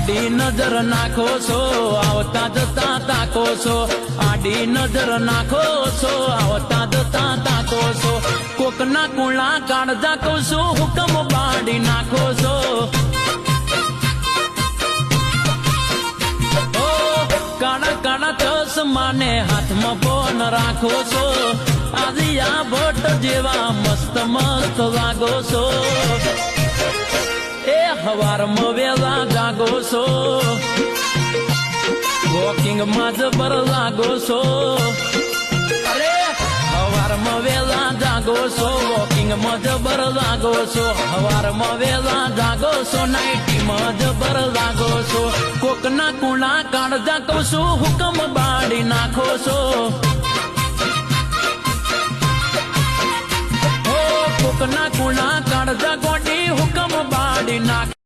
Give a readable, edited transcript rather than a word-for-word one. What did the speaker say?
આડી નજર નાખો છો આવતા જતા તાકો છો આડી નજર નાખો છો આવતા જતા તાકો છો કોકના કુણા કાળજા કહું છું હુકમ બાડી નાખો છો કાળા કાળા ચશ્માને હાથમાં ફોન રાખો છો આજે આ ભટ્ટ જેવા મસ્ત મસ્ત લાગો છો એ હવારમાં વેલા જાગો છો વોકિંગ માં જબર લાગો છો અરે હવારમાં વેલા જાગો છો વોકિંગ માં જબર લાગો છો હવારમાં વેલા જાગો છો નાઇટી માં જબર લાગો છો કોકના કુણા કાળજા કહું છું હુકમ બાડી નાખો છો કોકના કુણા કાળજા ગોડી હુકમ બાડી નાખ